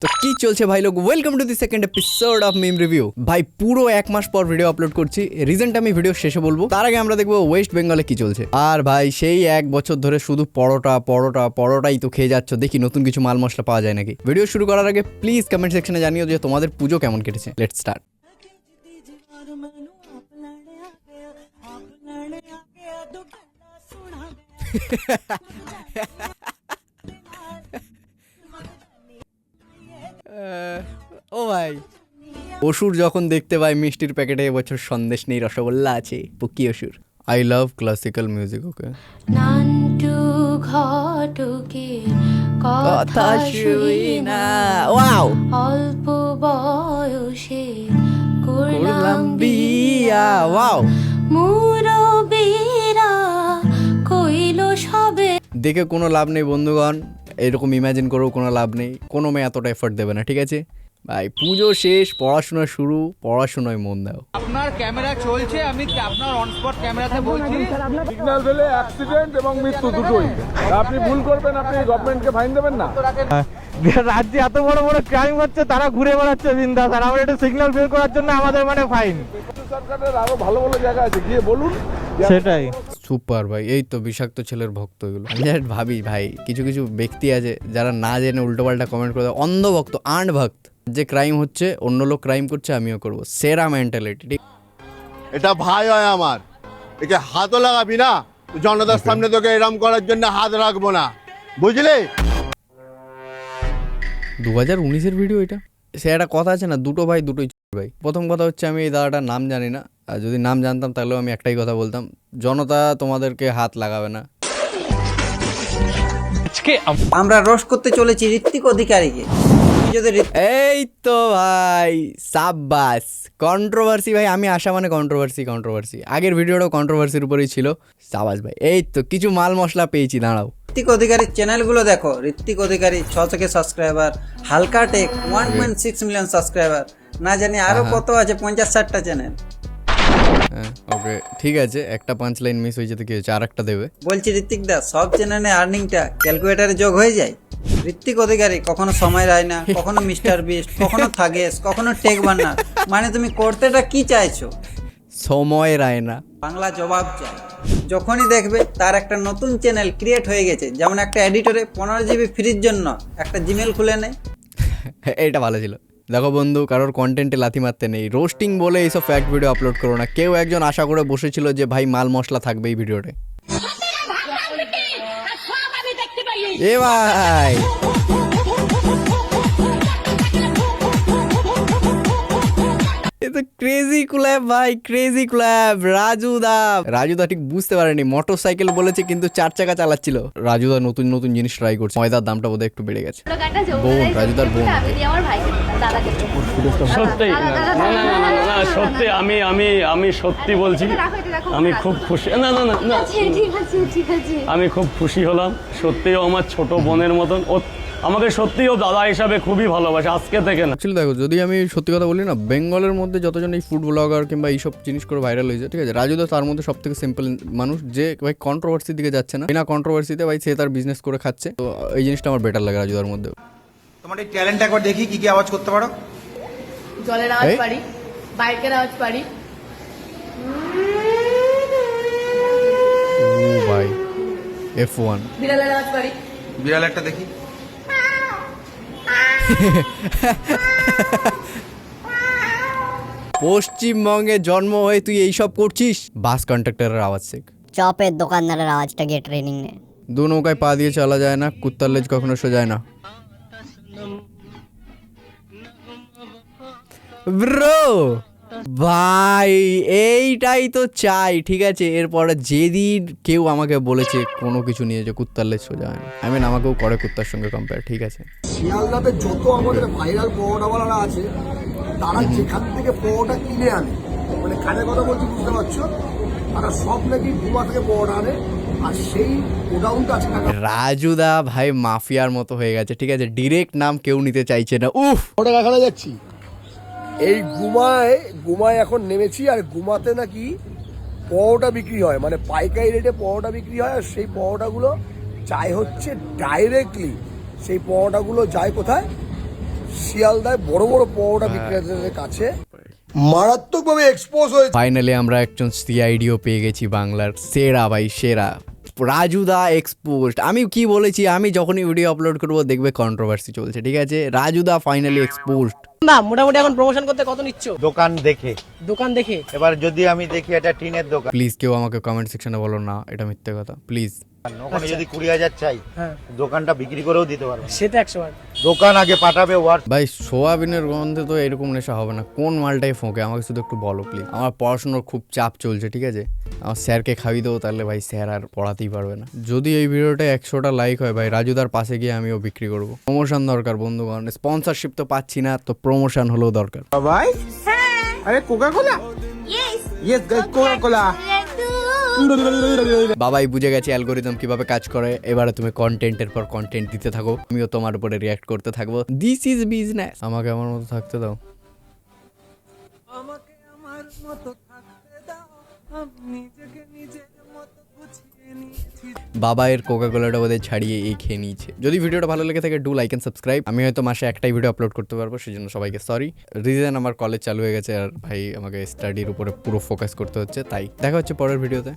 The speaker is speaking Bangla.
তো কি চলছে ভাই লোক, welcome to the second episode of meme review. ভাই পুরো এক মাস পর ভিডিও আপলোড করছি, রিজনটা আমি ভিডিও শেষে বলবো। তার আগে আমরা দেখবো ওয়েস্ট বেঙ্গলে কি চলছে। আর ভাই সেই এক বছর ধরে শুধু পরোটাই তো খেয়ে যাচ্ছ, দেখি নতুন কিছু মাল মশলা পাওয়া যায় নাকি। ভিডিও শুরু করার আগে প্লিজ কমেন্ট সেকশনে জানিও যে তোমাদের পুজো কেমন কেটেছে। Let's start. ও ভাই, অসুর যখন দেখতে পাই মিষ্টির প্যাকেটে এবছর সন্দেশ নেই, রসগোল্লা আছে, পুকি অসুর। I love classical music. Okay, Nantu ঘটকে কথা শুই না, ওয়াও, অল্প বয়সে করলাম করলাম বিয়া, ওয়াও। মুরব্বীরা কইল সবে। দেখে কোনো লাভ নেই বন্ধুগণ, এরকম ইমাজিন করেও কোনো লাভ নেই, কোনো মেয়ে এতটা এফোর্ট দেবে না, ঠিক আছে ভাই। পুজো শেষ, পড়াশোনা শুরু, পড়াশোনায় মন দাও। আপনার ক্যামেরা চলছে, আমি আপনার অন স্পট ক্যামেরাতে বলছি। সিগন্যাল পেলে অ্যাক্সিডেন্ট এবং মৃত্যু দুটোই। আপনি ভুল করবেন, আপনি গভর্নমেন্টকে ফাইন দেবেন না। রাজ্যে এত বড় বড় ক্রাইম হচ্ছে, তারা ঘুরে বেড়াচ্ছে বিন্দাস, আর আমরা একটু সিগন্যাল ফেল করার জন্য আমাদের মানে ফাইন। সরকারের আরো ভালো ভালো জায়গা আছে, গিয়ে বলুন। সেটাই সুপার ভাই, এই তো বিষাক্ত ছেলের ভক্ত এগুলো। আমি just ভাবি ভাই, কিছু কিছু ব্যক্তি আছে যারা না জেনে উল্টোপাল্টা কমেন্ট করে দেয়, অন্ধ ভক্ত, আন্ড ভক্ত। যে ক্রাইম হচ্ছে, অন্য লোক ক্রাইম করছে, আমিও করবো, সেরা মেন্টালিটি। ঠিক, এটা ভাই হয় আমার, একে হাতও লাগাবি না, জনতার সামনে তোকে এরম করার জন্য হাত রাখবো না, বুঝলি? 2019-এর ভিডিও এটা। সে একটা কথা আছে না, দুটো ভাই দুটোই ভাই। প্রথম কথা হচ্ছে, আমি এই দাদাটার নাম জানি না, আর যদি নাম জানতাম তাহলেও আমি একটাই কথা বলতাম, জনতা তোমাদেরকে হাত লাগাবে না। আমরা রোস্ট করতে চলেছি ঋত্বিক অধিকারীকে। তুমি যদি এই তো ভাই, সাব্বাস। কন্ট্রোভার্সি ভাই, আমি আসা মানে কন্ট্রোভার্সি। আগের ভিডিওটাও কন্ট্রোভার্সির উপরেই ছিল। সাব্বাস ভাই, এই তো কিছু মাল মশলা পেয়েছি, দাঁড়াও। ঋত্বিক অধিকারীর চ্যানেলগুলো দেখো। ঋত্বিক অধিকারী 600K সাবস্ক্রাইবার, হালকা টেক 1.6 মিলিয়ন সাবস্ক্রাইবার, না জানি আরো কত আছে, 50-60টা চ্যানেল। হ্যাঁ ওকে, ঠিক আছে, একটা 5 লাইন মিস হয়ে যেতে কি হয়েছে, আর একটা দেবে। বলছি ঋত্বিক দা, সব চ্যানেলে আর্নিংটা ক্যালকুলেটারে যোগ হয়ে যায়। ঋত্বিক অধিকারী কখনো সময় রায়না, কখনো মিস্টার বিস্ট, কখনো থাগেস, কখনো টেক বান্নার। মানে তুমি করতেটা কি চাইছো? সময় রায় না। বাংলা জবাব চাই। যখনই দেখবে তার একটা নতুন চ্যানেল ক্রিয়েট হয়ে গেছে, যেমন একটা এডিটরে 15 GB ফ্রির জন্য একটা জিমেল খুলে নেয়। এটা ভালো ছিল। দেখো বন্ধু, কারোর কন্টেন্টে লাথি মারতে নেই, রোস্টিং বলে এইসব ফ্যাক্ট ভিডিও আপলোড করো না। কেউ একজন আশা করে বসেছিল যে ভাই মাল মশলা থাকবে এই ভিডিওতে। এ ভাই, ক্রেজি ক্ল্যাব ভাই, ক্রেজি ক্ল্যাব। রাজুদা ঠিক বুঝতে পারেনি, মোটর সাইকেল বলেছে কিন্তু 4 চাকা চালাচ্ছিল। রাজুদা নতুন নতুন জিনিস ট্রাই করছে। ময়দার দামটা বোধহয় একটু বেড়ে গেছে। বোন, রাজুদার বোন। সত্যি না সত্যি, আমি সত্যি বলছি, আমি খুব খুশি। না না না না, আমি খুব খুশি হলাম। সত্যিও আমার ছোট বোনের মতন, ও আমাকে সত্যিও দাদা হিসাবে খুবই ভালোবাসে, আজকে থেকে না। অ্যাকচুয়ালি দেখো, যদি আমি সত্যি কথা বলি না, বেঙ্গলের মধ্যে যতজন এই ফুড ব্লগার কিংবা এইসব জিনিস করে ভাইরাল হয়েছে, ঠিক আছে, রাজুদা তার মধ্যে সব থেকে সিম্পল মানুষ, যে ভাই কন্ট্রোভার্সির দিকে যাচ্ছে না, বিনা কন্ট্রোভার্সিতে ভাই সে তার বিজনেস করে খাচ্ছে। তো এই জিনিসটা আমার বেটার লাগে রাজুদার মধ্যে। তোমার এই ট্যালেন্ট একবার দেখি, কি কি আওয়াজ করতে পারো। জলের আওয়াজ এই? পারি, বাইকের আওয়াজ পারি। ও ভাই, F1। বিড়ালের আওয়াজ পারি। বিড়াল একটা দেখি। পশ্চিমবঙ্গে জন্ম হয়ে তুই এইসব করছিস? বাস কন্ডাক্টরের আওয়াজ শেখ, চপের দোকানদারের আওয়াজটা গিয়ে ট্রেনিং নে। দু নৌকায় পা দিয়ে চলা যায় না, কুত্তার লেজ কখনো সোজায় না। ব্রো ভাই, এইটাই তো চাই, ঠিক আছে। এরপরে যেদিন কেউ আমাকে বলেছে কোনো কিছু নিয়ে যে কুত্তার লেজ সোজা হয় না, আই মিন আমাকেও করে কুত্তার সঙ্গে কম্পেয়ার, ঠিক আছে। শিয়ালদাতে যত আমাদের ভাইরাল পরোটাওয়ালারা আছে, তারা যেখান থেকে পরোটা কিনে আনে, মানে কানে কথা বলছি, বুঝতে পারছো, তারা সব নাকি গুমা থেকে পরোটা আনে, আর সেই গোডাউনটা আছে। রাজুদা ভাই মাফিয়ার মতো হয়ে গেছে, ঠিক আছে, ডিরেক্ট নাম কেউ নিতে চাইছে না। উফ, ওটা দেখানো যাচ্ছি এই গুমায় এখন নেমেছি, আর গুমাতে নাকি পরোটা বিক্রি হয়, মানে পাইকারি রেটে পরোটা বিক্রি হয়, আর সেই পরোটাগুলো যায় হচ্ছে ডাইরেক্টলি, সেই পরোটাগুলো যায় কোথায়, শিয়ালদায় বড় বড় পরোটা বিক্রেতাদের কাছে মারাত্মকভাবে এক্সপোজ হয়েছে। ফাইনালি আমরা একজন সিআইডিও পেয়ে গেছি বাংলার সেরা ভাই সেরা রাজুদা এক্সপোজড। আমি কি বলেছি, আমি যখনই ভিডিও আপলোড করবো দেখবে কন্ট্রোভার্সি চলছে, ঠিক আছে? রাজুদা ফাইনালি এক্সপোজড। না মোটামুটি এখন প্রমোশন করতে কত নিচ্ছ? দোকান দেখে দোকান দেখে এবার যদি আমি দেখি এটা টিনের দোকান, প্লিজ কেউ আমাকে কমেন্ট সেকশনে বলো না এটা মিথ্যে কথা, প্লিজ। ওখানে যদি 20,000 চাই দোকানটা বিক্রি করেও দিতে পারবো। সে তো 100 দোকান আগে পাঠাবে ওয়ার। ভাই সোয়াবিনের গন্ধে তো এরকম নেশা হবে না, কোন মালটাই ফোঁকে আমাকে শুধু একটু বলো প্লিজ। আমার পড়াশোনার খুব চাপ চলছে, ঠিক আছে? আমার স্যারকে খাইয়ে দেবো, তাহলে ভাই স্যার আর পড়াতেই পারবে না। যদি এই ভিডিওটা 100টা লাইক হয় ভাই, রাজুদার পাশে গিয়ে আমিও বিক্রি করবো। প্রমোশন দরকার বন্ধুগণ, স্পন্সরশিপ তো পাচ্ছি না, তো প্রমোশন হলেও দরকার। ভাই আরে Coca Cola yes guys Coca Cola. Babai বুঝে গেছে অ্যালগোরিদম কিভাবে কাজ করে। এবারে তুমি কন্টেন্টের পর কন্টেন্ট দিতে থাকো, আমিও তোমার উপরে রিয়াক্ট করতে থাকবো। This is business. আমাকে আমার মতো থাকতে দাও। বাবা এর কোকা কোলাটা বোধহয় ছাড়িয়ে এই খেয়ে নিয়েছে। যদি ভিডিওটা ভালো লেগে থাকে ডু লাইক এন্ড সাবস্ক্রাইব। আমি হয়তো মাসে একটাই ভিডিও আপলোড করতে পারবো, সেই জন্য সবাইকে সরি। রিজন আমার কলেজ চালু হয়ে গেছে আর ভাই আমাকে স্টাডির উপরে পুরো ফোকাস করতে হচ্ছে, তাই দেখা হচ্ছে পরের ভিডিওতে।